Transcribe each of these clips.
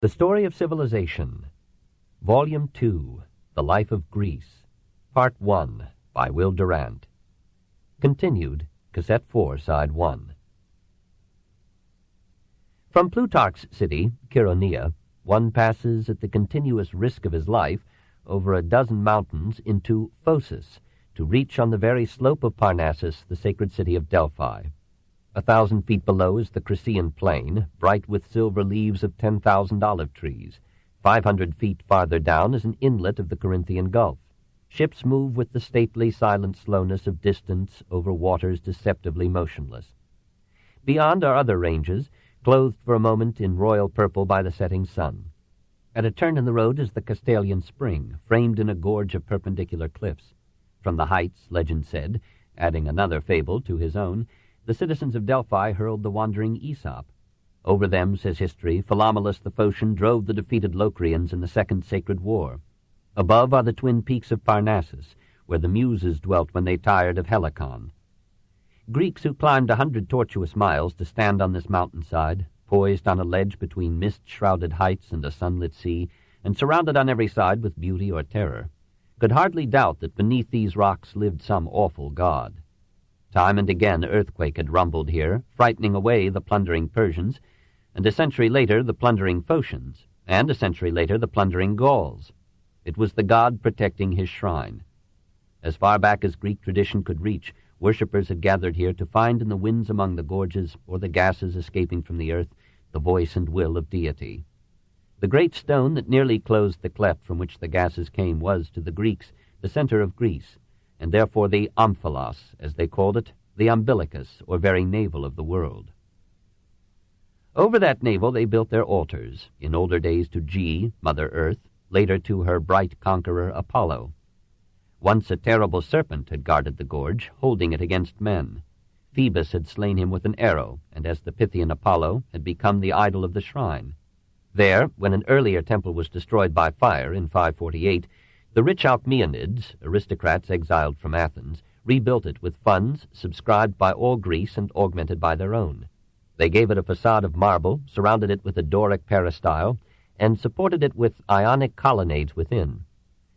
The Story of Civilization, Volume 2, The Life of Greece, Part 1, by Will Durant. Continued, Cassette 4, Side 1. From Plutarch's city, Chaeronea, one passes at the continuous risk of his life over a dozen mountains into Phocis, to reach on the very slope of Parnassus the sacred city of Delphi. 1,000 feet below is the Cretian plain, bright with silver leaves of 10,000 olive trees. 500 feet farther down is an inlet of the Corinthian Gulf. Ships move with the stately, silent slowness of distance over waters deceptively motionless. Beyond are other ranges, clothed for a moment in royal purple by the setting sun. At a turn in the road is the Castalian Spring, framed in a gorge of perpendicular cliffs. From the heights, legend said, adding another fable to his own, the citizens of Delphi hurled the wandering Aesop. Over them, says history, Philomulus the Phocian drove the defeated Locrians in the Second Sacred War. Above are the twin peaks of Parnassus, where the Muses dwelt when they tired of Helicon. Greeks who climbed 100 tortuous miles to stand on this mountainside, poised on a ledge between mist-shrouded heights and a sunlit sea, and surrounded on every side with beauty or terror, could hardly doubt that beneath these rocks lived some awful god. Time and again earthquake had rumbled here, frightening away the plundering Persians, and a century later the plundering Phocians, and a century later the plundering Gauls. It was the god protecting his shrine. As far back as Greek tradition could reach, worshippers had gathered here to find in the winds among the gorges or the gases escaping from the earth the voice and will of deity. The great stone that nearly closed the cleft from which the gases came was, to the Greeks, the center of Greece, and therefore the omphalos, as they called it, the umbilicus, or very navel of the world. Over that navel they built their altars, in older days to Ge, Mother Earth, later to her bright conqueror Apollo. Once a terrible serpent had guarded the gorge, holding it against men. Phoebus had slain him with an arrow, and as the Pythian Apollo had become the idol of the shrine. There, when an earlier temple was destroyed by fire in 548, the rich Alcmaeonids, aristocrats exiled from Athens, rebuilt it with funds subscribed by all Greece and augmented by their own. They gave it a facade of marble, surrounded it with a Doric peristyle, and supported it with Ionic colonnades within.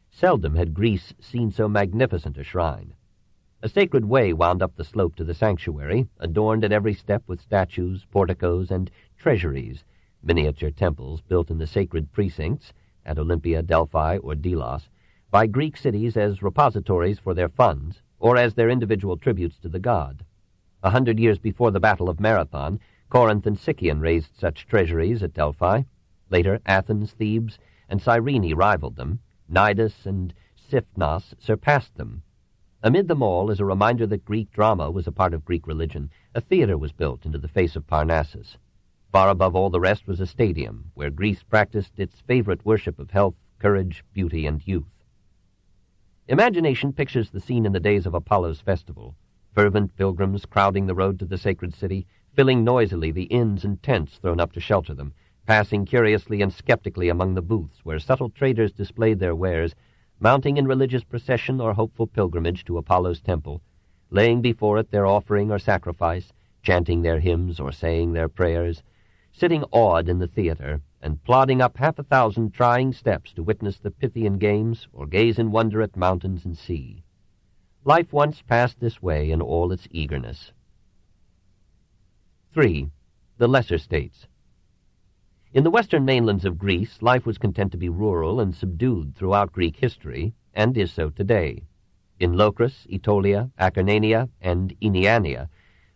Seldom had Greece seen so magnificent a shrine. A sacred way wound up the slope to the sanctuary, adorned at every step with statues, porticos, and treasuries, miniature temples built in the sacred precincts, at Olympia, Delphi, or Delos, by Greek cities as repositories for their funds, or as their individual tributes to the god. 100 years before the Battle of Marathon, Corinth and Sicyon raised such treasuries at Delphi. Later, Athens, Thebes, and Cyrene rivaled them. Cnidus and Sipnos surpassed them. Amid them all, as a reminder that Greek drama was a part of Greek religion, a theater was built into the face of Parnassus. Far above all the rest was a stadium, where Greece practiced its favorite worship of health, courage, beauty, and youth. Imagination pictures the scene in the days of Apollo's festival. Fervent pilgrims crowding the road to the sacred city, filling noisily the inns and tents thrown up to shelter them, passing curiously and skeptically among the booths where subtle traders displayed their wares, mounting in religious procession or hopeful pilgrimage to Apollo's temple, laying before it their offering or sacrifice, chanting their hymns or saying their prayers, sitting awed in the theater, and plodding up 1,000 trying steps to witness the Pythian games or gaze in wonder at mountains and sea. Life once passed this way in all its eagerness. 3. The Lesser States. In the western mainlands of Greece, life was content to be rural and subdued throughout Greek history, and is so today. In Locris, Aetolia, Acarnania, and Aeniania,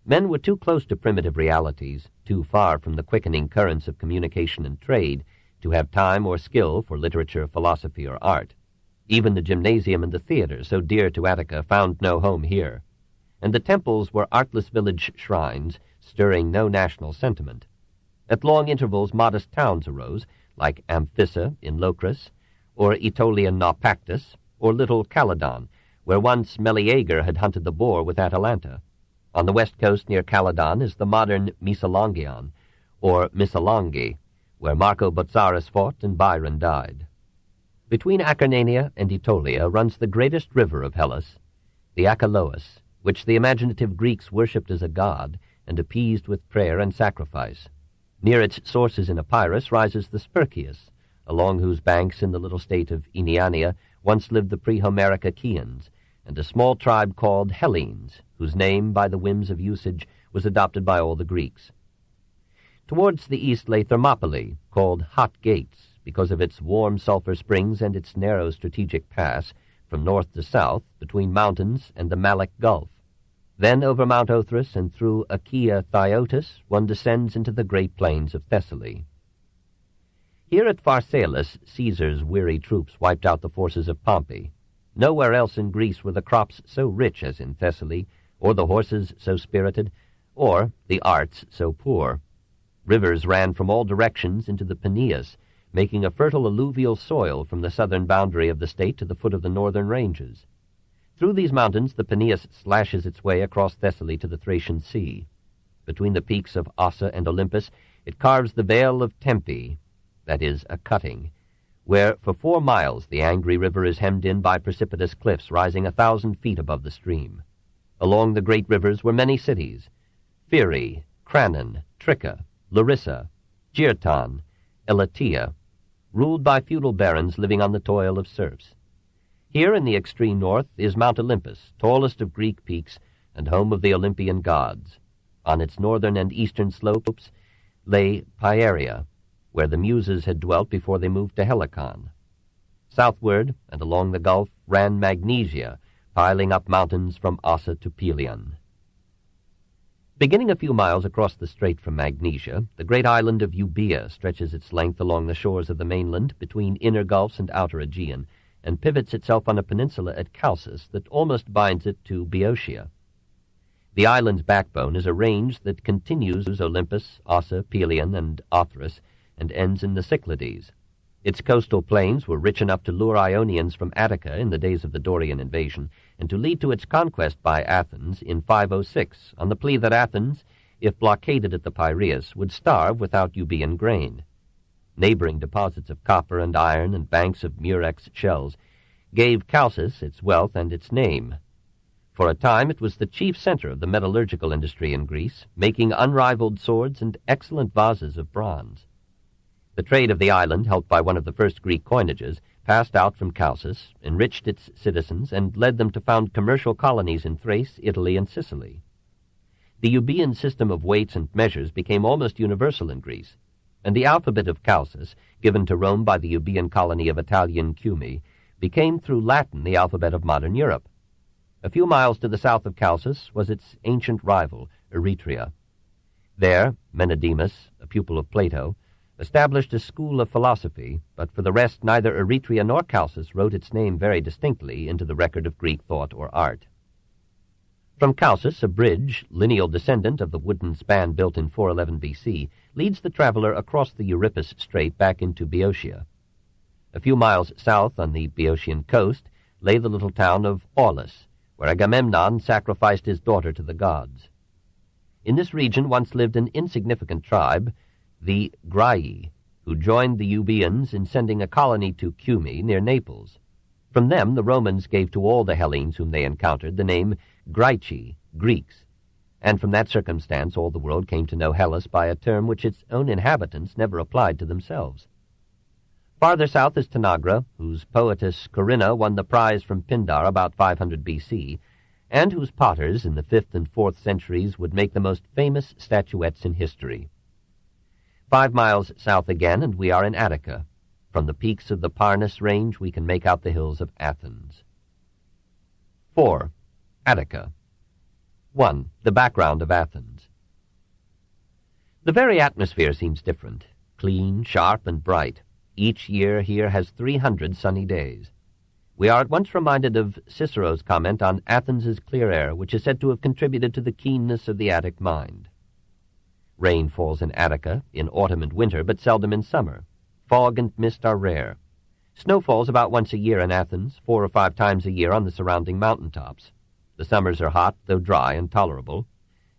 men were too close to primitive realities, too far from the quickening currents of communication and trade, to have time or skill for literature, philosophy, or art. Even the gymnasium and the theater, so dear to Attica, found no home here. And the temples were artless village shrines, stirring no national sentiment. At long intervals modest towns arose, like Amphissa in Locris, or Aetolian Naupactus, or little Calydon, where once Meleager had hunted the boar with Atalanta. On the west coast near Calydon is the modern Missolongion, or Missolonghi, where Marco Bozzaris fought and Byron died. Between Acarnania and Aetolia runs the greatest river of Hellas, the Achelous, which the imaginative Greeks worshipped as a god and appeased with prayer and sacrifice. Near its sources in Epirus rises the Spercheius, along whose banks in the little state of Oeneania once lived the pre-Homeric Achaeans, and a small tribe called Hellenes, whose name, by the whims of usage, was adopted by all the Greeks. Towards the east lay Thermopylae, called Hot Gates, because of its warm sulfur springs and its narrow strategic pass, from north to south, between mountains and the Malic Gulf. Then over Mount Othrys and through Achaea Thyotis one descends into the great plains of Thessaly. Here at Pharsalus, Caesar's weary troops wiped out the forces of Pompey. Nowhere else in Greece were the crops so rich as in Thessaly, or the horses so spirited, or the arts so poor. Rivers ran from all directions into the Peneus, making a fertile alluvial soil from the southern boundary of the state to the foot of the northern ranges. Through these mountains the Peneus slashes its way across Thessaly to the Thracian Sea. Between the peaks of Ossa and Olympus it carves the Vale of Tempe, that is, a cutting, where for 4 miles the angry river is hemmed in by precipitous cliffs rising 1,000 feet above the stream. Along the great rivers were many cities: Phyrae, Cranon, Tricca, Larissa, Girton, Elatea, ruled by feudal barons living on the toil of serfs. Here in the extreme north is Mount Olympus, tallest of Greek peaks and home of the Olympian gods. On its northern and eastern slopes lay Pieria, where the Muses had dwelt before they moved to Helicon. Southward and along the gulf ran Magnesia, piling up mountains from Ossa to Pelion. Beginning a few miles across the strait from Magnesia, the great island of Euboea stretches its length along the shores of the mainland between inner gulfs and outer Aegean, and pivots itself on a peninsula at Chalcis that almost binds it to Boeotia. The island's backbone is a range that continues Olympus, Ossa, Pelion, and Othrys, and ends in the Cyclades. Its coastal plains were rich enough to lure Ionians from Attica in the days of the Dorian invasion, and to lead to its conquest by Athens in 506, on the plea that Athens, if blockaded at the Piraeus, would starve without Euboean grain. Neighboring deposits of copper and iron and banks of murex shells gave Chalcis its wealth and its name. For a time it was the chief center of the metallurgical industry in Greece, making unrivaled swords and excellent vases of bronze. The trade of the island, helped by one of the first Greek coinages, passed out from Chalcis, enriched its citizens, and led them to found commercial colonies in Thrace, Italy, and Sicily. The Euboean system of weights and measures became almost universal in Greece, and the alphabet of Chalcis, given to Rome by the Euboean colony of Italian Cumae, became through Latin the alphabet of modern Europe. A few miles to the south of Chalcis was its ancient rival, Eretria. There, Menedemus, a pupil of Plato, established a school of philosophy, but for the rest neither Eretria nor Chalcis wrote its name very distinctly into the record of Greek thought or art. From Chalcis, a bridge, lineal descendant of the wooden span built in 411 B.C., leads the traveler across the Euripus Strait back into Boeotia. A few miles south on the Boeotian coast lay the little town of Aulis, where Agamemnon sacrificed his daughter to the gods. In this region once lived an insignificant tribe, the Graii, who joined the Euboeans in sending a colony to Cumae near Naples. From them the Romans gave to all the Hellenes whom they encountered the name Graici, Greeks, and from that circumstance all the world came to know Hellas by a term which its own inhabitants never applied to themselves. Farther south is Tanagra, whose poetess Corinna won the prize from Pindar about 500 B.C., and whose potters in the 5th and 4th centuries would make the most famous statuettes in history. 5 miles south again, and we are in Attica. From the peaks of the Parnus range we can make out the hills of Athens. 4. Attica. 1. The background of Athens. The very atmosphere seems different, clean, sharp, and bright. Each year here has 300 sunny days. We are at once reminded of Cicero's comment on Athens's clear air, which is said to have contributed to the keenness of the Attic mind. Rain falls in Attica in autumn and winter, but seldom in summer. Fog and mist are rare. Snow falls about once a year in Athens, 4 or 5 times a year on the surrounding mountain-tops. The summers are hot, though dry and tolerable,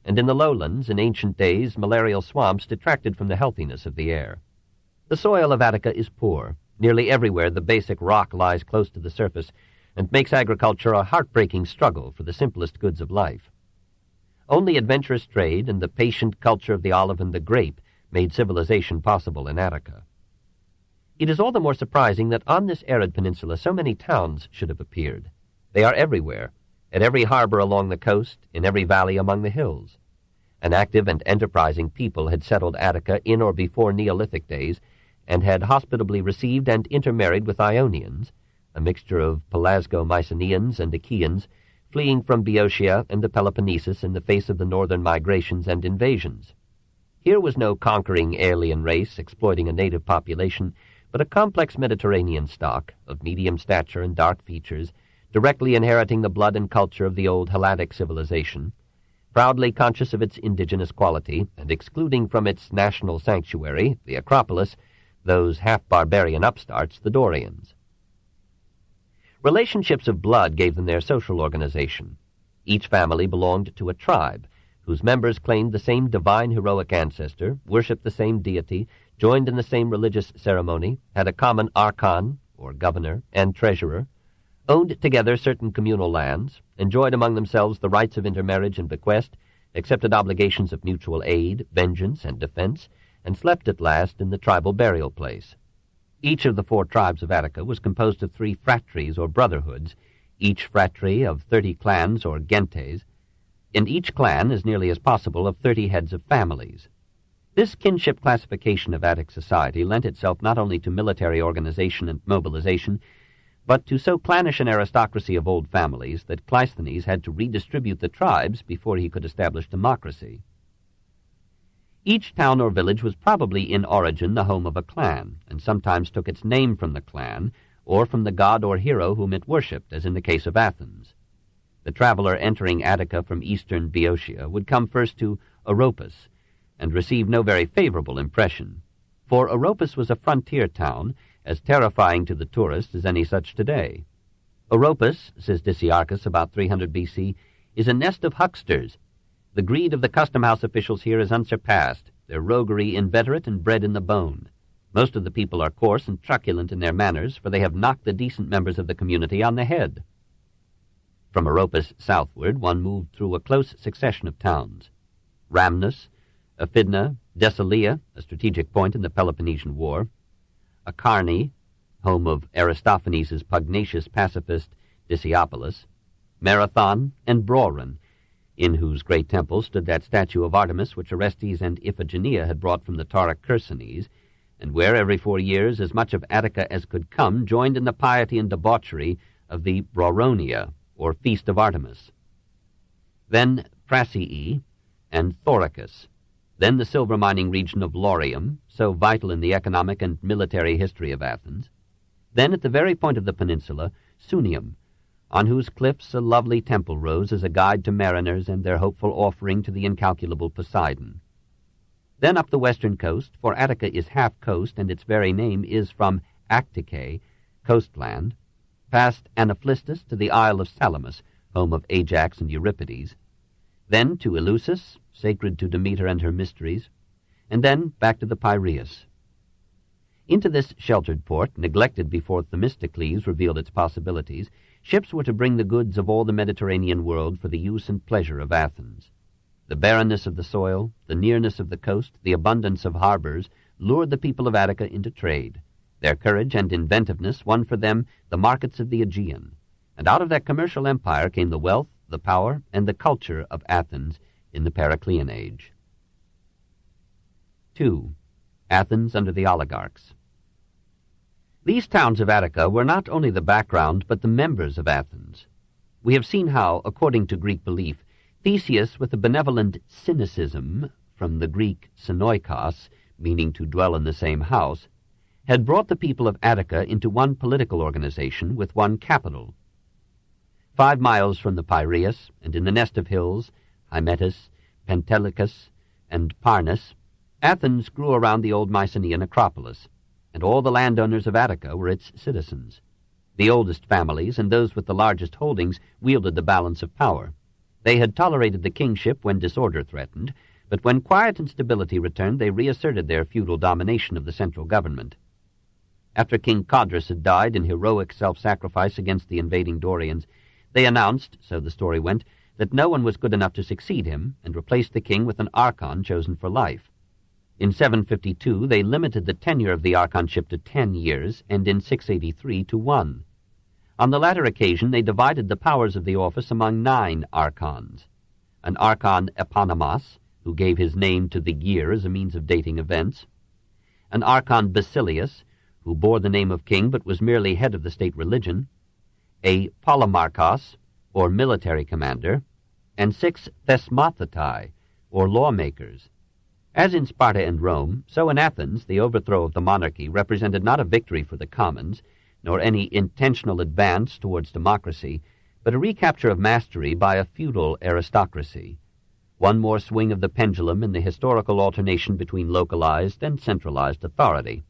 and in the lowlands, in ancient days, malarial swamps detracted from the healthiness of the air. The soil of Attica is poor. Nearly everywhere the basic rock lies close to the surface and makes agriculture a heartbreaking struggle for the simplest goods of life. Only adventurous trade and the patient culture of the olive and the grape made civilization possible in Attica. It is all the more surprising that on this arid peninsula so many towns should have appeared. They are everywhere, at every harbor along the coast, in every valley among the hills. An active and enterprising people had settled Attica in or before Neolithic days, and had hospitably received and intermarried with Ionians, a mixture of Pelasgo-Mycenaeans and Achaeans, fleeing from Boeotia and the Peloponnesus in the face of the northern migrations and invasions. Here was no conquering alien race exploiting a native population, but a complex Mediterranean stock of medium stature and dark features, directly inheriting the blood and culture of the old Helladic civilization, proudly conscious of its indigenous quality, and excluding from its national sanctuary, the Acropolis, those half-barbarian upstarts, the Dorians. Relationships of blood gave them their social organization. Each family belonged to a tribe, whose members claimed the same divine heroic ancestor, worshipped the same deity, joined in the same religious ceremony, had a common archon, or governor, and treasurer, owned together certain communal lands, enjoyed among themselves the rights of intermarriage and bequest, accepted obligations of mutual aid, vengeance, and defense, and slept at last in the tribal burial place. Each of the 4 tribes of Attica was composed of 3 phratries or brotherhoods, each phratry of 30 clans or gentes, and each clan, as nearly as possible, of 30 heads of families. This kinship classification of Attic society lent itself not only to military organization and mobilization, but to so clannish an aristocracy of old families that Cleisthenes had to redistribute the tribes before he could establish democracy. Each town or village was probably in origin the home of a clan, and sometimes took its name from the clan, or from the god or hero whom it worshipped, as in the case of Athens. The traveler entering Attica from eastern Boeotia would come first to Oropus, and receive no very favorable impression, for Oropus was a frontier town, as terrifying to the tourist as any such today. Oropus, says Dicaearchus about 300 B.C., is a nest of hucksters. The greed of the custom-house officials here is unsurpassed, their roguery inveterate and bred in the bone. Most of the people are coarse and truculent in their manners, for they have knocked the decent members of the community on the head. From Oropus southward one moved through a close succession of towns. Rhamnus, Aphidna, Decelia, a strategic point in the Peloponnesian War, Acharni, home of Aristophanes' pugnacious pacifist Dicaeopolis, Marathon, and Broran, in whose great temple stood that statue of Artemis which Orestes and Iphigenia had brought from the Tauric Chersonese, and where every 4 years as much of Attica as could come joined in the piety and debauchery of the Broronea, or Feast of Artemis. Then Prasii and Thoricus, then the silver mining region of Laurium, so vital in the economic and military history of Athens, then at the very point of the peninsula, Sunium, on whose cliffs a lovely temple rose as a guide to mariners and their hopeful offering to the incalculable Poseidon. Then up the western coast, for Attica is half coast, and its very name is from Acticae, coastland, past Anaphlystus to the Isle of Salamis, home of Ajax and Euripides, then to Eleusis, sacred to Demeter and her mysteries, and then back to the Piraeus. Into this sheltered port, neglected before Themistocles revealed its possibilities, ships were to bring the goods of all the Mediterranean world for the use and pleasure of Athens. The barrenness of the soil, the nearness of the coast, the abundance of harbors lured the people of Attica into trade. Their courage and inventiveness won for them the markets of the Aegean, and out of that commercial empire came the wealth, the power, and the culture of Athens in the Periclean age. 2. Athens under the oligarchs. These towns of Attica were not only the background, but the members of Athens. We have seen how, according to Greek belief, Theseus, with a benevolent cynicism, from the Greek synoikos, meaning to dwell in the same house, had brought the people of Attica into one political organization with one capital. 5 miles from the Piraeus, and in the nest of hills, Hymettus, Pentelicus, and Parnus, Athens grew around the old Mycenaean Acropolis, and all the landowners of Attica were its citizens. The oldest families and those with the largest holdings wielded the balance of power. They had tolerated the kingship when disorder threatened, but when quiet and stability returned, they reasserted their feudal domination of the central government. After King Codrus had died in heroic self-sacrifice against the invading Dorians, they announced, so the story went, that no one was good enough to succeed him, and replaced the king with an archon chosen for life. In 752 they limited the tenure of the archonship to 10 years, and in 683 to 1. On the latter occasion they divided the powers of the office among 9 archons. An archon eponymos, who gave his name to the year as a means of dating events, an archon basilius, who bore the name of king but was merely head of the state religion, a polemarchos, or military commander, and 6 thesmothetai, or lawmakers. As in Sparta and Rome, so in Athens the overthrow of the monarchy represented not a victory for the commons, nor any intentional advance towards democracy, but a recapture of mastery by a feudal aristocracy. One more swing of the pendulum in the historical alternation between localized and centralized authority.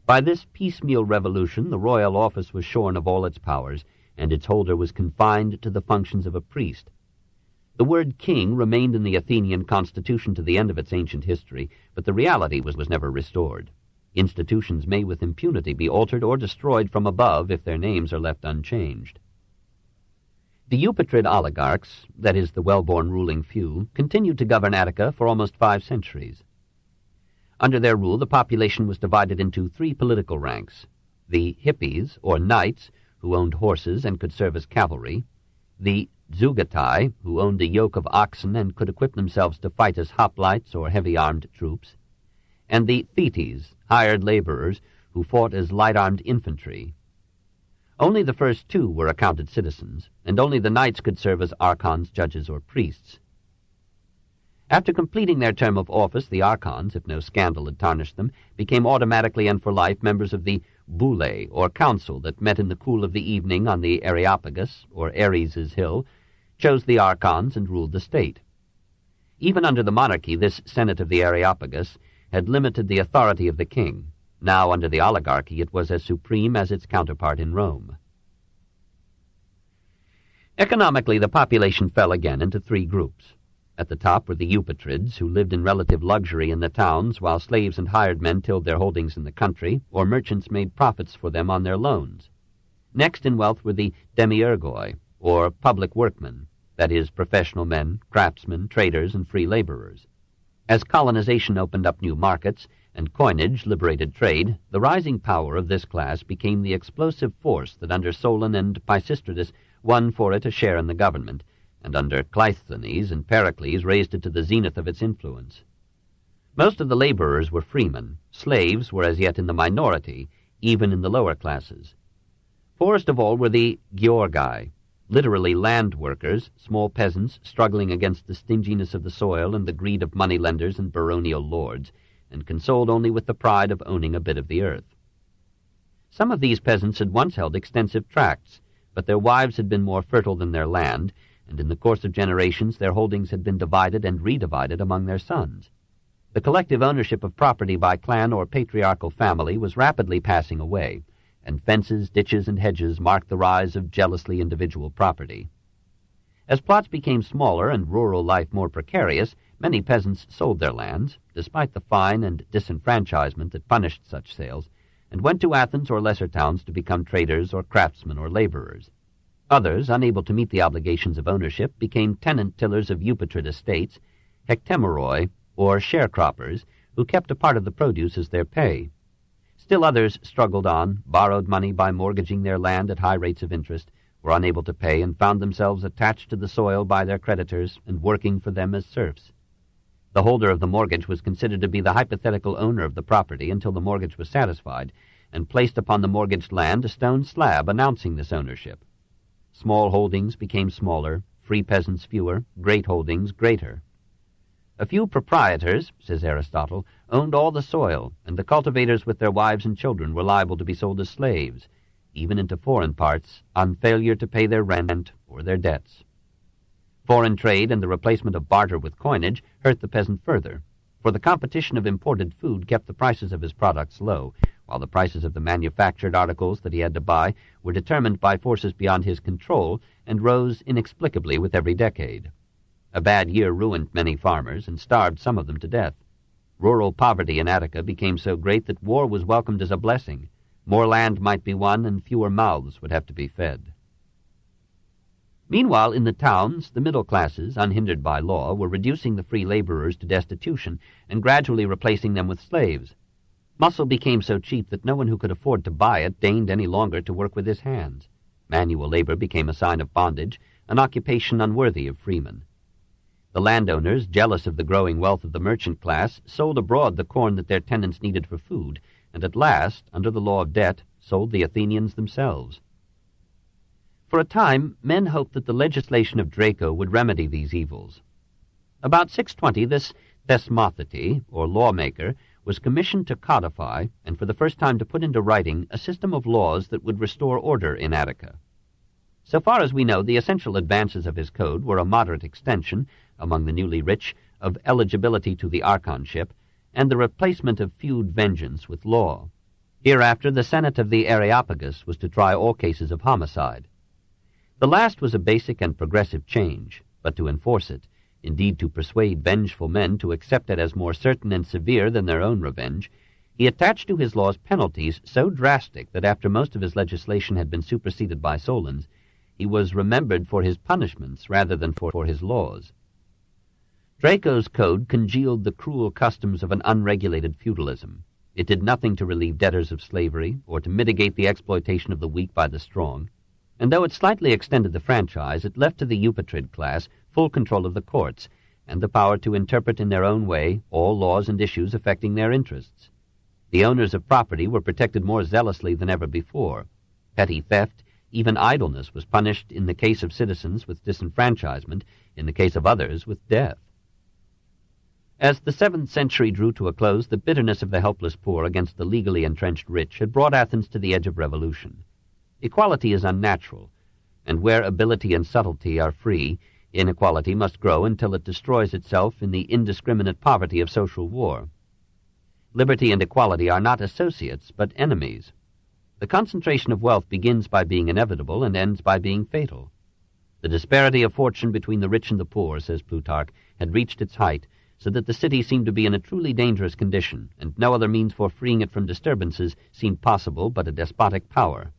By this piecemeal revolution, the royal office was shorn of all its powers, and its holder was confined to the functions of a priest. The word king remained in the Athenian constitution to the end of its ancient history, but the reality was never restored. Institutions may with impunity be altered or destroyed from above if their names are left unchanged. The Eupatrid oligarchs, that is, the well-born ruling few, continued to govern Attica for almost 5 centuries. Under their rule, the population was divided into 3 political ranks: the hippies, or knights, who owned horses and could serve as cavalry; the zeugatai, who owned a yoke of oxen and could equip themselves to fight as hoplites or heavy-armed troops; and the thetes, hired laborers, who fought as light-armed infantry. Only the first 2 were accounted citizens, and only the knights could serve as archons, judges, or priests. After completing their term of office, the archons, if no scandal had tarnished them, became automatically and for life members of the boule, or council, that met in the cool of the evening on the Areopagus, or Ares's hill, chose the archons, and ruled the state. Even under the monarchy, this Senate of the Areopagus had limited the authority of the king. Now, under the oligarchy, it was as supreme as its counterpart in Rome. Economically, the population fell again into 3 groups. At the top were the Eupatrids, who lived in relative luxury in the towns, while slaves and hired men tilled their holdings in the country, or merchants made profits for them on their loans. Next in wealth were the demiurgoi, or public workmen, that is, professional men, craftsmen, traders, and free laborers. As colonization opened up new markets, and coinage liberated trade, the rising power of this class became the explosive force that under Solon and Pisistratus won for it a share in the government, and under Cleisthenes and Pericles raised it to the zenith of its influence. Most of the laborers were freemen. Slaves were as yet in the minority, even in the lower classes. Poorest of all were the georgai, literally land workers, small peasants struggling against the stinginess of the soil and the greed of moneylenders and baronial lords, and consoled only with the pride of owning a bit of the earth. Some of these peasants had once held extensive tracts, but their wives had been more fertile than their land, and in the course of generations their holdings had been divided and redivided among their sons. The collective ownership of property by clan or patriarchal family was rapidly passing away, and fences, ditches, and hedges marked the rise of jealously individual property. As plots became smaller and rural life more precarious, many peasants sold their lands, despite the fine and disenfranchisement that punished such sales, and went to Athens or lesser towns to become traders or craftsmen or laborers. Others, unable to meet the obligations of ownership, became tenant-tillers of Eupatrid estates, hectemeroi, or sharecroppers, who kept a part of the produce as their pay. Still others struggled on, borrowed money by mortgaging their land at high rates of interest, were unable to pay, and found themselves attached to the soil by their creditors and working for them as serfs. The holder of the mortgage was considered to be the hypothetical owner of the property until the mortgage was satisfied, and placed upon the mortgaged land a stone slab announcing this ownership. Small holdings became smaller, free peasants fewer, great holdings greater. A few proprietors, says Aristotle, owned all the soil, and the cultivators with their wives and children were liable to be sold as slaves, even into foreign parts, on failure to pay their rent or their debts. Foreign trade and the replacement of barter with coinage hurt the peasant further, for the competition of imported food kept the prices of his products low, while the prices of the manufactured articles that he had to buy were determined by forces beyond his control and rose inexplicably with every decade. A bad year ruined many farmers and starved some of them to death. Rural poverty in Attica became so great that war was welcomed as a blessing. More land might be won and fewer mouths would have to be fed. Meanwhile, in the towns, the middle classes, unhindered by law, were reducing the free laborers to destitution and gradually replacing them with slaves. Muscle became so cheap that no one who could afford to buy it deigned any longer to work with his hands. Manual labor became a sign of bondage, an occupation unworthy of freemen. The landowners, jealous of the growing wealth of the merchant class, sold abroad the corn that their tenants needed for food, and at last, under the law of debt, sold the Athenians themselves. For a time, men hoped that the legislation of Draco would remedy these evils. About 620, this thesmothete, or lawmaker, was commissioned to codify, and for the first time to put into writing, a system of laws that would restore order in Attica. So far as we know, the essential advances of his code were a moderate extension, among the newly rich, of eligibility to the archonship, and the replacement of feud vengeance with law. Hereafter, the Senate of the Areopagus was to try all cases of homicide. The last was a basic and progressive change, but to enforce it, indeed to persuade vengeful men to accept it as more certain and severe than their own revenge, he attached to his laws penalties so drastic that after most of his legislation had been superseded by Solon's, he was remembered for his punishments rather than for his laws. Draco's code congealed the cruel customs of an unregulated feudalism. It did nothing to relieve debtors of slavery or to mitigate the exploitation of the weak by the strong, and though it slightly extended the franchise, it left to the Eupatrid class full control of the courts and the power to interpret in their own way all laws and issues affecting their interests. The owners of property were protected more zealously than ever before. Petty theft, even idleness, was punished in the case of citizens with disenfranchisement, in the case of others with death. As the 7th century drew to a close, the bitterness of the helpless poor against the legally entrenched rich had brought Athens to the edge of revolution. Equality is unnatural, and where ability and subtlety are free, inequality must grow until it destroys itself in the indiscriminate poverty of social war. Liberty and equality are not associates, but enemies. The concentration of wealth begins by being inevitable and ends by being fatal. The disparity of fortune between the rich and the poor, says Plutarch, had reached its height, so that the city seemed to be in a truly dangerous condition, and no other means for freeing it from disturbances seemed possible but a despotic power.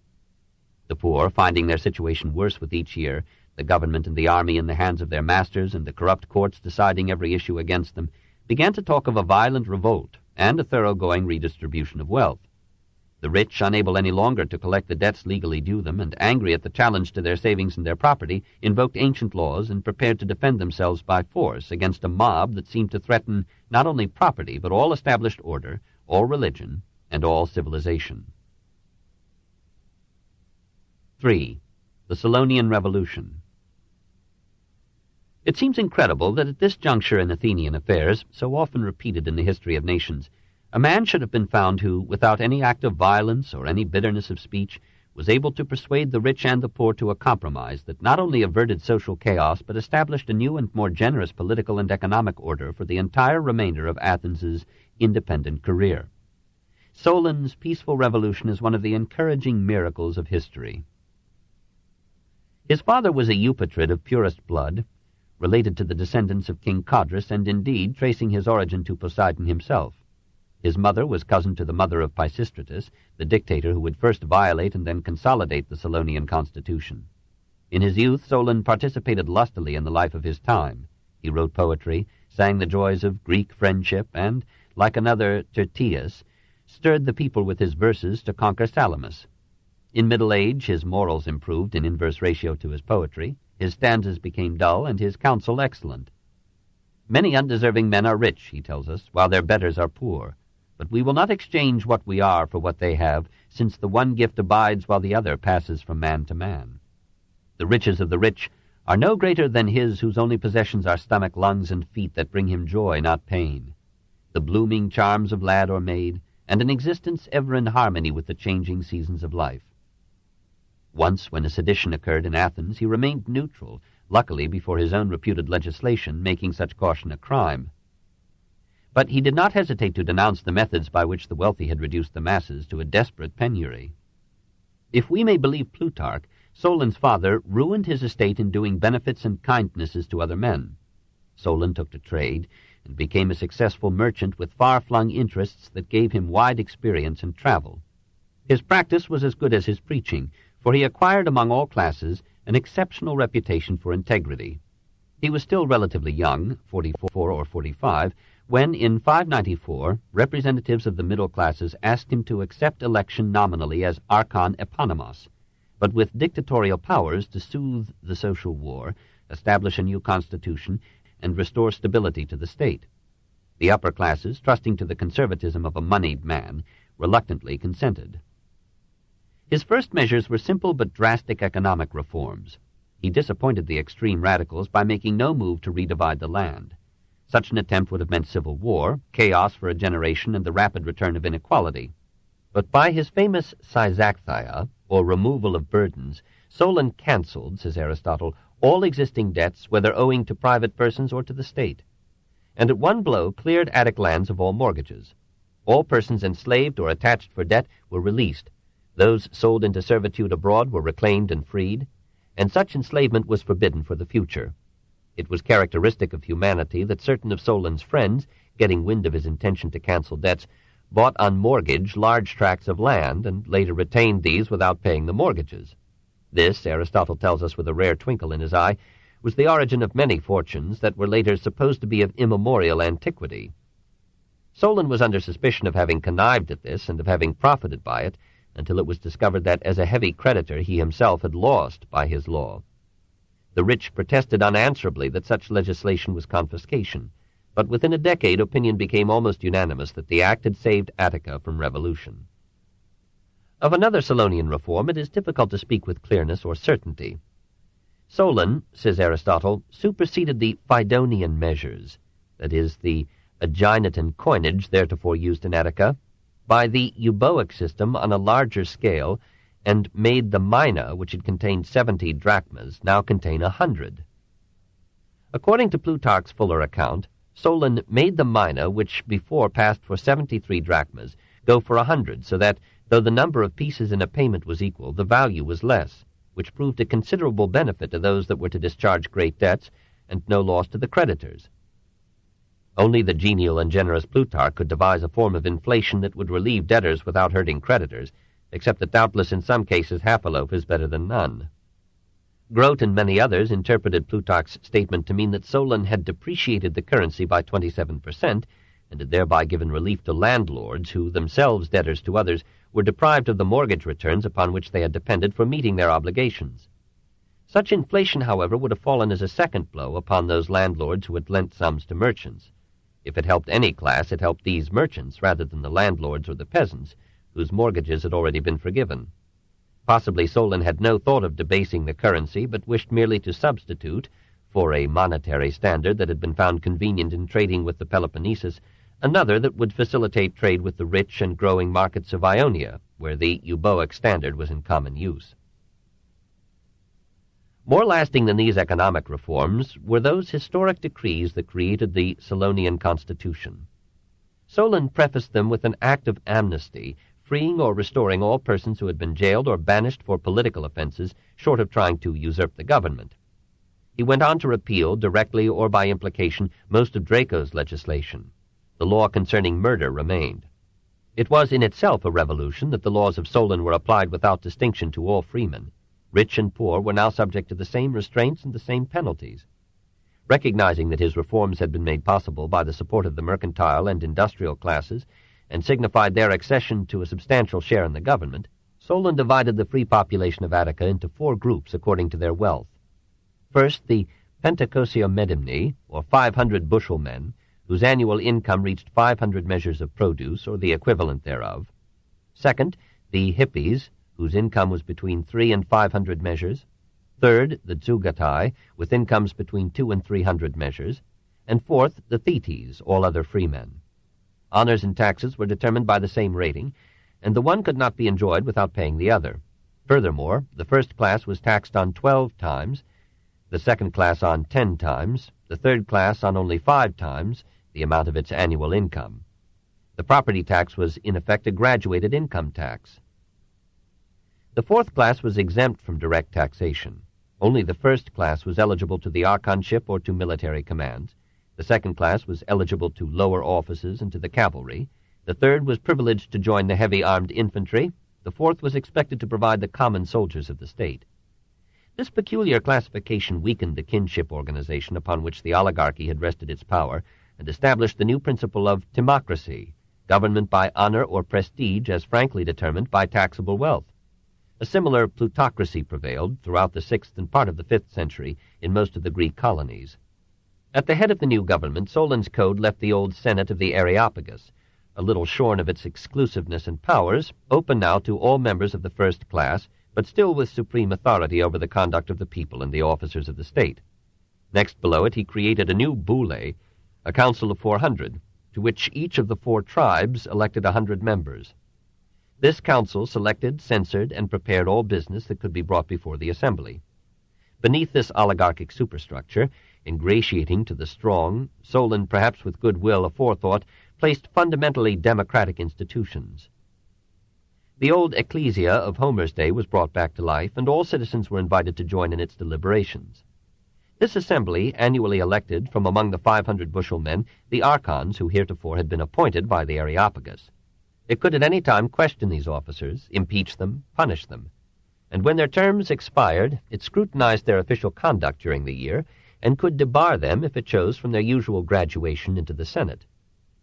The poor, finding their situation worse with each year, the government and the army in the hands of their masters and the corrupt courts deciding every issue against them, began to talk of a violent revolt and a thoroughgoing redistribution of wealth. The rich, unable any longer to collect the debts legally due them, and angry at the challenge to their savings and their property, invoked ancient laws and prepared to defend themselves by force against a mob that seemed to threaten not only property, but all established order, all religion, and all civilization. 3. The Solonian Revolution. It seems incredible that at this juncture in Athenian affairs, so often repeated in the history of nations, a man should have been found who, without any act of violence or any bitterness of speech, was able to persuade the rich and the poor to a compromise that not only averted social chaos, but established a new and more generous political and economic order for the entire remainder of Athens's independent career. Solon's peaceful revolution is one of the encouraging miracles of history. His father was a Eupatrid of purest blood, related to the descendants of King Codrus, and indeed tracing his origin to Poseidon himself. His mother was cousin to the mother of Pisistratus, the dictator who would first violate and then consolidate the Solonian constitution. In his youth, Solon participated lustily in the life of his time. He wrote poetry, sang the joys of Greek friendship, and, like another Tertius, stirred the people with his verses to conquer Salamis. In middle age, his morals improved in inverse ratio to his poetry, his stanzas became dull, and his counsel excellent. Many undeserving men are rich, he tells us, while their betters are poor. But we will not exchange what we are for what they have, since the one gift abides while the other passes from man to man. The riches of the rich are no greater than his whose only possessions are stomach, lungs, and feet that bring him joy, not pain, the blooming charms of lad or maid, and an existence ever in harmony with the changing seasons of life. Once, when a sedition occurred in Athens, he remained neutral, luckily before his own reputed legislation making such caution a crime. But he did not hesitate to denounce the methods by which the wealthy had reduced the masses to a desperate penury. If we may believe Plutarch, Solon's father ruined his estate in doing benefits and kindnesses to other men. Solon took to trade and became a successful merchant with far-flung interests that gave him wide experience and travel. His practice was as good as his preaching, for he acquired among all classes an exceptional reputation for integrity. He was still relatively young, 44 or 45, when, in 594, representatives of the middle classes asked him to accept election nominally as archon eponymos, but with dictatorial powers to soothe the social war, establish a new constitution, and restore stability to the state. The upper classes, trusting to the conservatism of a moneyed man, reluctantly consented. His first measures were simple but drastic economic reforms. He disappointed the extreme radicals by making no move to redivide the land. Such an attempt would have meant civil war, chaos for a generation, and the rapid return of inequality. But by his famous Sysaxia, or removal of burdens, Solon cancelled, says Aristotle, all existing debts, whether owing to private persons or to the state, and at one blow cleared Attic lands of all mortgages. All persons enslaved or attached for debt were released. Those sold into servitude abroad were reclaimed and freed, and such enslavement was forbidden for the future. It was characteristic of humanity that certain of Solon's friends, getting wind of his intention to cancel debts, bought on mortgage large tracts of land and later retained these without paying the mortgages. This, Aristotle tells us with a rare twinkle in his eye, was the origin of many fortunes that were later supposed to be of immemorial antiquity. Solon was under suspicion of having connived at this and of having profited by it, until it was discovered that, as a heavy creditor, he himself had lost by his law. The rich protested unanswerably that such legislation was confiscation, but within a decade opinion became almost unanimous that the act had saved Attica from revolution. Of another Solonian reform it is difficult to speak with clearness or certainty. Solon, says Aristotle, superseded the Phaedonian measures, that is, the Aeginetan coinage theretofore used in Attica, by the Euboic system on a larger scale, and made the mina, which had contained 70 drachmas, now contain 100. According to Plutarch's fuller account, Solon made the mina, which before passed for 73 drachmas, go for 100, so that, though the number of pieces in a payment was equal, the value was less, which proved a considerable benefit to those that were to discharge great debts, and no loss to the creditors. Only the genial and generous Plutarch could devise a form of inflation that would relieve debtors without hurting creditors, except that doubtless in some cases half a loaf is better than none. Grote and many others interpreted Plutarch's statement to mean that Solon had depreciated the currency by 27%, and had thereby given relief to landlords who, themselves debtors to others, were deprived of the mortgage returns upon which they had depended for meeting their obligations. Such inflation, however, would have fallen as a second blow upon those landlords who had lent sums to merchants. If it helped any class, it helped these merchants rather than the landlords or the peasants, whose mortgages had already been forgiven. Possibly Solon had no thought of debasing the currency, but wished merely to substitute, for a monetary standard that had been found convenient in trading with the Peloponnesus, another that would facilitate trade with the rich and growing markets of Ionia, where the Euboic standard was in common use. More lasting than these economic reforms were those historic decrees that created the Solonian constitution. Solon prefaced them with an act of amnesty, freeing or restoring all persons who had been jailed or banished for political offenses, short of trying to usurp the government. He went on to repeal, directly or by implication, most of Draco's legislation. The law concerning murder remained. It was in itself a revolution that the laws of Solon were applied without distinction to all freemen. Rich and poor were now subject to the same restraints and the same penalties. Recognizing that his reforms had been made possible by the support of the mercantile and industrial classes, and signified their accession to a substantial share in the government, Solon divided the free population of Attica into 4 groups according to their wealth. First, the Pentacosiomedimni, or 500 bushel men, whose annual income reached 500 measures of produce, or the equivalent thereof. Second, the Hippies, whose income was between 300 and 500 measures. Third, the Zugatai, with incomes between 200 and 300 measures. And fourth, the Thetes, all other freemen. Honors and taxes were determined by the same rating, and the one could not be enjoyed without paying the other. Furthermore, the first class was taxed on 12 times, the second class on 10 times, the third class on only 5 times the amount of its annual income. The property tax was, in effect, a graduated income tax. The fourth class was exempt from direct taxation. Only the first class was eligible to the archonship or to military commands. The second class was eligible to lower offices and to the cavalry. The third was privileged to join the heavy armed infantry. The fourth was expected to provide the common soldiers of the state. This peculiar classification weakened the kinship organization upon which the oligarchy had rested its power and established the new principle of timocracy, government by honor or prestige as frankly determined by taxable wealth. A similar plutocracy prevailed throughout the 6th and part of the 5th century in most of the Greek colonies. At the head of the new government, Solon's code left the old Senate of the Areopagus, a little shorn of its exclusiveness and powers, open now to all members of the first class, but still with supreme authority over the conduct of the people and the officers of the state. Next below it he created a new boule, a council of 400, to which each of the 4 tribes elected 100 members. This council selected, censored, and prepared all business that could be brought before the assembly. Beneath this oligarchic superstructure, ingratiating to the strong, Solon, perhaps with good will aforethought, placed fundamentally democratic institutions. The old ecclesia of Homer's day was brought back to life, and all citizens were invited to join in its deliberations. This assembly annually elected from among the 500 bushel men the archons who heretofore had been appointed by the Areopagus. It could at any time question these officers, impeach them, punish them. And when their terms expired, it scrutinized their official conduct during the year, and could debar them, if it chose, from their usual graduation into the Senate.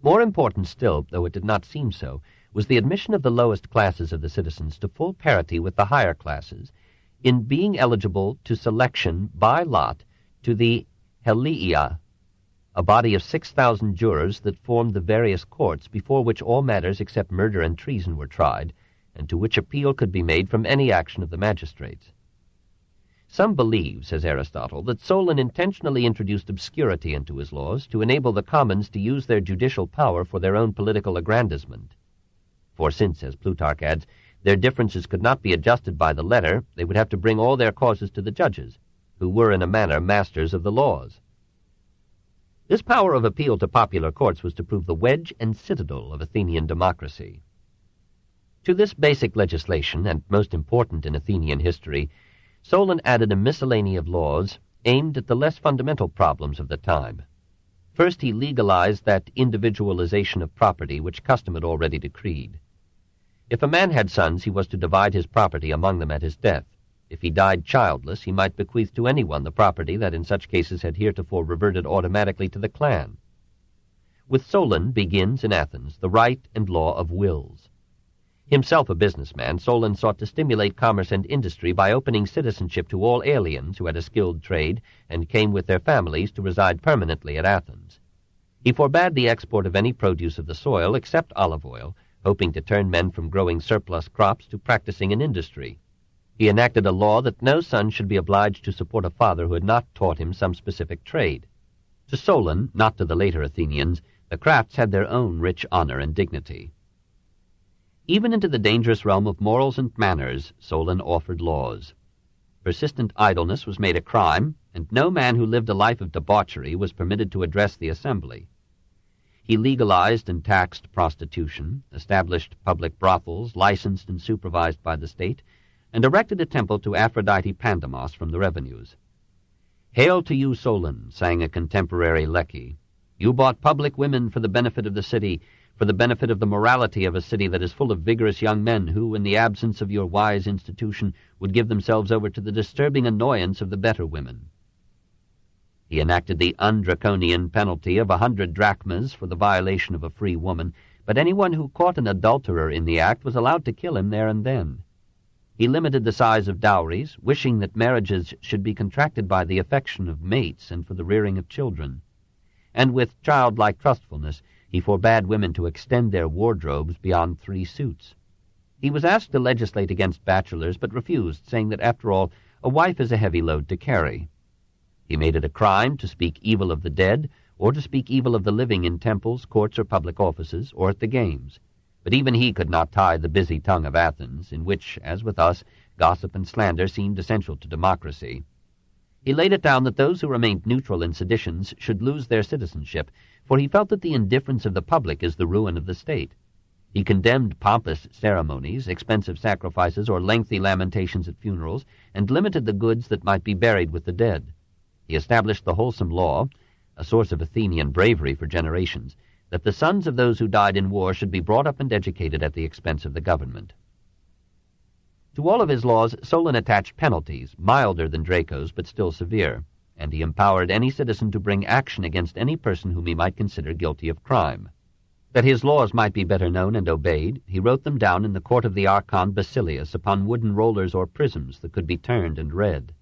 More important still, though it did not seem so, was the admission of the lowest classes of the citizens to full parity with the higher classes in being eligible to selection by lot to the Heliea, a body of 6,000 jurors that formed the various courts before which all matters except murder and treason were tried, and to which appeal could be made from any action of the magistrates. Some believe, says Aristotle, that Solon intentionally introduced obscurity into his laws to enable the commons to use their judicial power for their own political aggrandizement. For since, as Plutarch adds, their differences could not be adjusted by the letter, they would have to bring all their causes to the judges, who were in a manner masters of the laws. This power of appeal to popular courts was to prove the wedge and citadel of Athenian democracy. To this basic legislation, and most important in Athenian history, Solon added a miscellany of laws aimed at the less fundamental problems of the time. First, he legalized that individualization of property which custom had already decreed. If a man had sons, he was to divide his property among them at his death. If he died childless, he might bequeath to anyone the property that in such cases had heretofore reverted automatically to the clan. With Solon begins in Athens the right and law of wills. Himself a businessman, Solon sought to stimulate commerce and industry by opening citizenship to all aliens who had a skilled trade and came with their families to reside permanently at Athens. He forbade the export of any produce of the soil except olive oil, hoping to turn men from growing surplus crops to practicing an industry. He enacted a law that no son should be obliged to support a father who had not taught him some specific trade. To Solon, not to the later Athenians, the crafts had their own rich honor and dignity. Even into the dangerous realm of morals and manners, Solon offered laws. Persistent idleness was made a crime, and no man who lived a life of debauchery was permitted to address the assembly. He legalized and taxed prostitution, established public brothels, licensed and supervised by the state, and erected a temple to Aphrodite Pandemos from the revenues. "Hail to you, Solon," sang a contemporary Lecky. "You bought public women for the benefit of the city, for the benefit of the morality of a city that is full of vigorous young men who, in the absence of your wise institution, would give themselves over to the disturbing annoyance of the better women." He enacted the undraconian penalty of 100 drachmas for the violation of a free woman, but anyone who caught an adulterer in the act was allowed to kill him there and then. He limited the size of dowries, wishing that marriages should be contracted by the affection of mates and for the rearing of children. And with childlike trustfulness, he forbade women to extend their wardrobes beyond 3 suits. He was asked to legislate against bachelors, but refused, saying that, after all, a wife is a heavy load to carry. He made it a crime to speak evil of the dead, or to speak evil of the living in temples, courts, or public offices, or at the games. But even he could not tie the busy tongue of Athens, in which, as with us, gossip and slander seemed essential to democracy. He laid it down that those who remained neutral in seditions should lose their citizenship, for he felt that the indifference of the public is the ruin of the state. He condemned pompous ceremonies, expensive sacrifices, or lengthy lamentations at funerals, and limited the goods that might be buried with the dead. He established the wholesome law, a source of Athenian bravery for generations, that the sons of those who died in war should be brought up and educated at the expense of the government. To all of his laws, Solon attached penalties, milder than Draco's, but still severe, and he empowered any citizen to bring action against any person whom he might consider guilty of crime. That his laws might be better known and obeyed, he wrote them down in the court of the Archon Basilius upon wooden rollers or prisms that could be turned and read.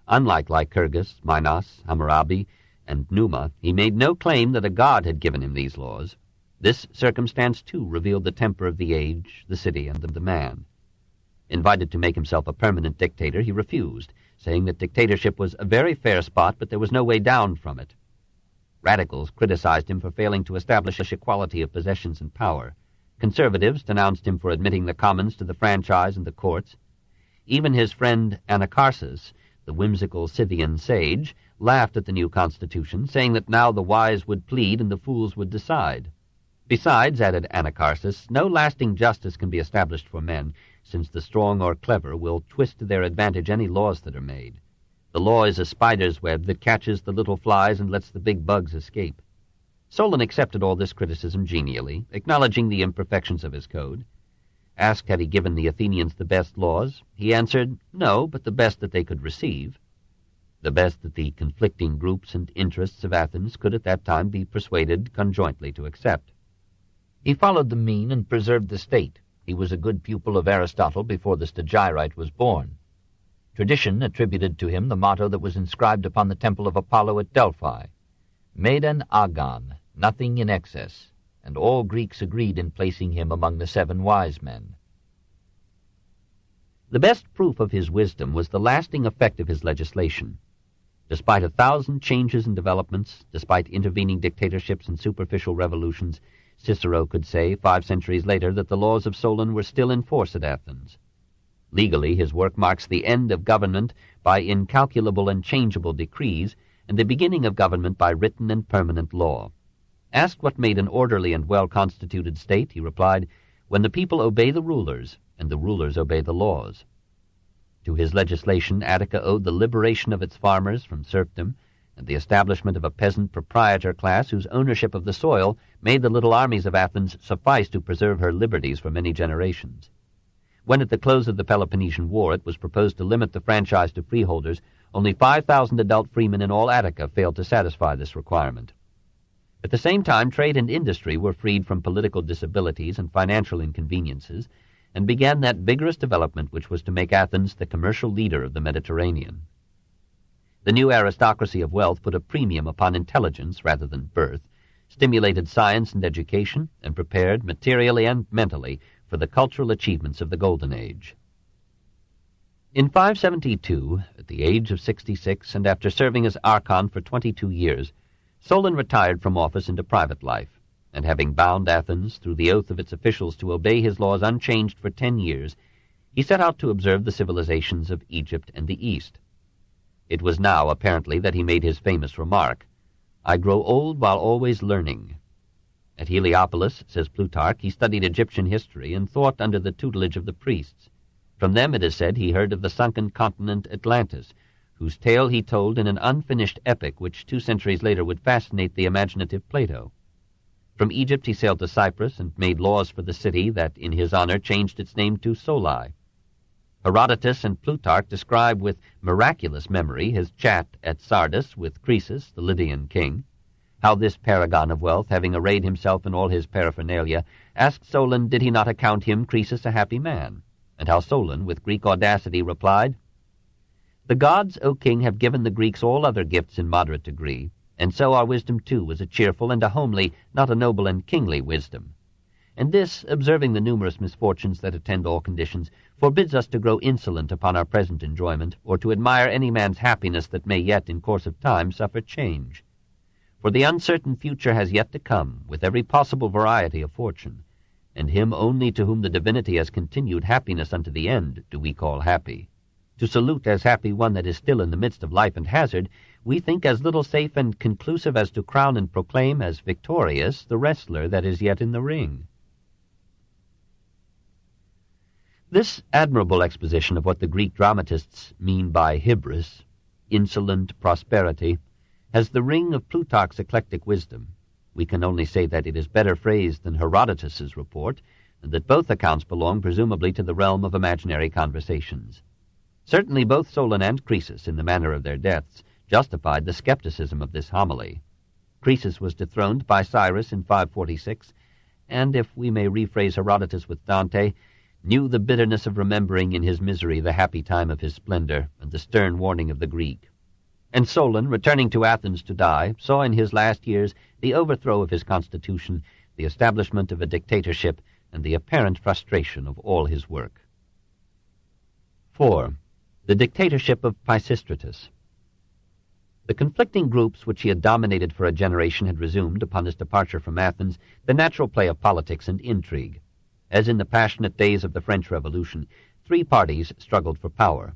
Unlike Lycurgus, Minos, Hammurabi, and Numa, he made no claim that a god had given him these laws. This circumstance, too, revealed the temper of the age, the city, and the man. Invited to make himself a permanent dictator, he refused, saying that dictatorship was a very fair spot, but there was no way down from it. Radicals criticized him for failing to establish equality of possessions and power. Conservatives denounced him for admitting the commons to the franchise and the courts. Even his friend Anacharsis, the whimsical Scythian sage, laughed at the new constitution, saying that now the wise would plead and the fools would decide. Besides, added Anacharsis, no lasting justice can be established for men, since the strong or clever will twist to their advantage any laws that are made. The law is a spider's web that catches the little flies and lets the big bugs escape. Solon accepted all this criticism genially, acknowledging the imperfections of his code. Asked had he given the Athenians the best laws, he answered, no, but the best that they could receive. The best that the conflicting groups and interests of Athens could at that time be persuaded conjointly to accept. He followed the mean and preserved the state. He was a good pupil of Aristotle before the Stagirite was born. Tradition attributed to him the motto that was inscribed upon the temple of Apollo at Delphi, Meden agon, nothing in excess, and all Greeks agreed in placing him among the 7 wise men. The best proof of his wisdom was the lasting effect of his legislation. Despite 1,000 changes and developments, despite intervening dictatorships and superficial revolutions, Cicero could say 5 centuries later that the laws of Solon were still in force at Athens. Legally, his work marks the end of government by incalculable and changeable decrees, and the beginning of government by written and permanent law. Asked what made an orderly and well-constituted state, he replied, when the people obey the rulers, and the rulers obey the laws. To his legislation, Attica owed the liberation of its farmers from serfdom, and the establishment of a peasant proprietor class whose ownership of the soil made the little armies of Athens suffice to preserve her liberties for many generations. When at the close of the Peloponnesian War it was proposed to limit the franchise to freeholders, only 5,000 adult freemen in all Attica failed to satisfy this requirement. At the same time, trade and industry were freed from political disabilities and financial inconveniences, and began that vigorous development which was to make Athens the commercial leader of the Mediterranean. The new aristocracy of wealth put a premium upon intelligence rather than birth, stimulated science and education, and prepared, materially and mentally, for the cultural achievements of the Golden Age. In 572, at the age of 66, and after serving as Archon for 22 years, Solon retired from office into private life, and having bound Athens through the oath of its officials to obey his laws unchanged for 10 years, he set out to observe the civilizations of Egypt and the East. It was now, apparently, that he made his famous remark, "I grow old while always learning." At Heliopolis, says Plutarch, he studied Egyptian history and thought under the tutelage of the priests. From them, it is said, he heard of the sunken continent Atlantis, whose tale he told in an unfinished epic which 2 centuries later would fascinate the imaginative Plato. From Egypt he sailed to Cyprus and made laws for the city that, in his honor, changed its name to Soli. Herodotus and Plutarch describe with miraculous memory his chat at Sardis with Croesus, the Lydian king, how this paragon of wealth, having arrayed himself in all his paraphernalia, asked Solon did he not account him, Croesus, a happy man, and how Solon, with Greek audacity, replied, "The gods, O king, have given the Greeks all other gifts in moderate degree, and so our wisdom too was a cheerful and a homely, not a noble and kingly wisdom. And this, observing the numerous misfortunes that attend all conditions, forbids us to grow insolent upon our present enjoyment, or to admire any man's happiness that may yet, in course of time, suffer change. For the uncertain future has yet to come, with every possible variety of fortune, and him only to whom the divinity has continued happiness unto the end do we call happy. To salute as happy one that is still in the midst of life and hazard, we think as little safe and conclusive as to crown and proclaim as victorious the wrestler that is yet in the ring." This admirable exposition of what the Greek dramatists mean by hybris, insolent prosperity, has the ring of Plutarch's eclectic wisdom. We can only say that it is better phrased than Herodotus's report, and that both accounts belong presumably to the realm of imaginary conversations. Certainly both Solon and Croesus, in the manner of their deaths, justified the skepticism of this homily. Croesus was dethroned by Cyrus in 546, and, if we may rephrase Herodotus with Dante, knew the bitterness of remembering in his misery the happy time of his splendor and the stern warning of the Greek. And Solon, returning to Athens to die, saw in his last years the overthrow of his constitution, the establishment of a dictatorship, and the apparent frustration of all his work. 4. The dictatorship of Pisistratus. The conflicting groups which he had dominated for a generation had resumed, upon his departure from Athens, the natural play of politics and intrigue. As in the passionate days of the French Revolution, three parties struggled for power: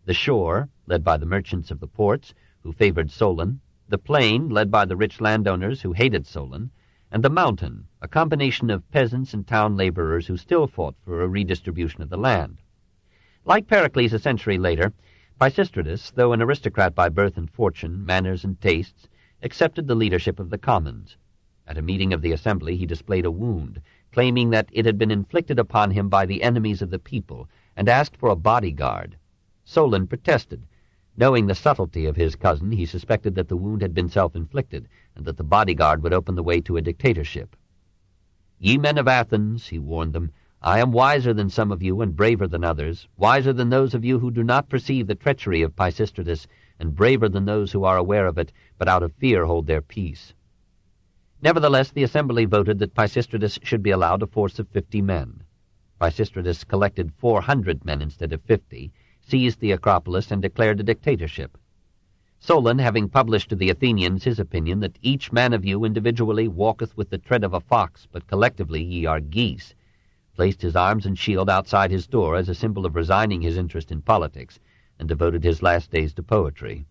the shore, led by the merchants of the ports, who favored Solon; the plain, led by the rich landowners, who hated Solon; and the mountain, a combination of peasants and town laborers who still fought for a redistribution of the land. Like Pericles a century later, Pisistratus, though an aristocrat by birth and fortune, manners and tastes, accepted the leadership of the commons. At a meeting of the assembly he displayed a wound, claiming that it had been inflicted upon him by the enemies of the people, and asked for a bodyguard. Solon protested. Knowing the subtlety of his cousin, he suspected that the wound had been self-inflicted, and that the bodyguard would open the way to a dictatorship. "Ye men of Athens," he warned them, "I am wiser than some of you and braver than others, wiser than those of you who do not perceive the treachery of Pisistratus, and braver than those who are aware of it, but out of fear hold their peace." Nevertheless, the assembly voted that Pisistratus should be allowed a force of 50 men. Pisistratus collected 400 men instead of 50, seized the Acropolis, and declared a dictatorship. Solon, having published to the Athenians his opinion that each man of you individually walketh with the tread of a fox, but collectively ye are geese, placed his arms and shield outside his door as a symbol of resigning his interest in politics, and devoted his last days to poetry.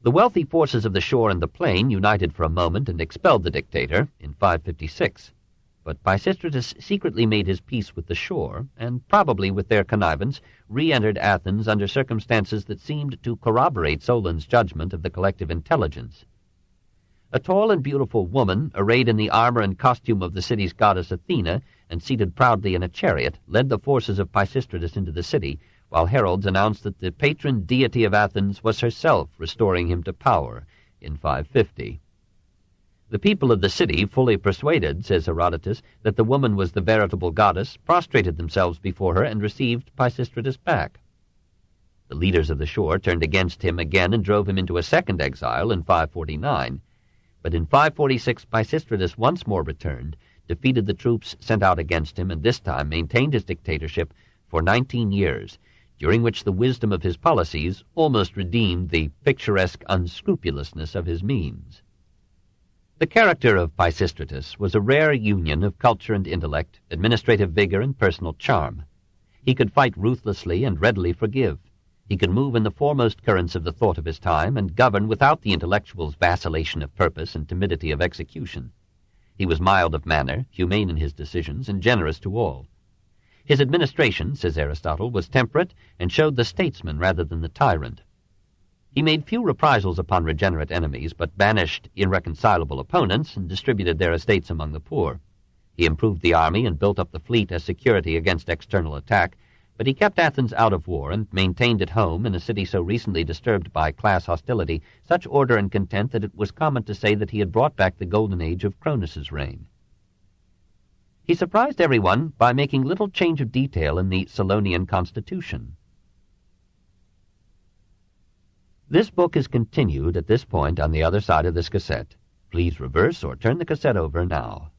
The wealthy forces of the shore and the plain united for a moment and expelled the dictator in 556. But Pisistratus secretly made his peace with the shore, and probably with their connivance re-entered Athens under circumstances that seemed to corroborate Solon's judgment of the collective intelligence. A tall and beautiful woman, arrayed in the armor and costume of the city's goddess Athena, and seated proudly in a chariot, led the forces of Pisistratus into the city, while heralds announced that the patron deity of Athens was herself restoring him to power in 550. The people of the city, fully persuaded, says Herodotus, that the woman was the veritable goddess, prostrated themselves before her and received Pisistratus back. The leaders of the shore turned against him again and drove him into a second exile in 549. But in 546 Pisistratus once more returned, defeated the troops sent out against him, and this time maintained his dictatorship for 19 years, during which the wisdom of his policies almost redeemed the picturesque unscrupulousness of his means. The character of Pisistratus was a rare union of culture and intellect, administrative vigor and personal charm. He could fight ruthlessly and readily forgive. He could move in the foremost currents of the thought of his time and govern without the intellectual's vacillation of purpose and timidity of execution. He was mild of manner, humane in his decisions, and generous to all. His administration, says Aristotle, was temperate and showed the statesman rather than the tyrant. He made few reprisals upon regenerate enemies, but banished irreconcilable opponents and distributed their estates among the poor. He improved the army and built up the fleet as security against external attack, but he kept Athens out of war and maintained at home, in a city so recently disturbed by class hostility, such order and content that it was common to say that he had brought back the golden age of Cronus's reign. He surprised everyone by making little change of detail in the Solonian constitution. This book is continued at this point on the other side of this cassette. Please reverse or turn the cassette over now.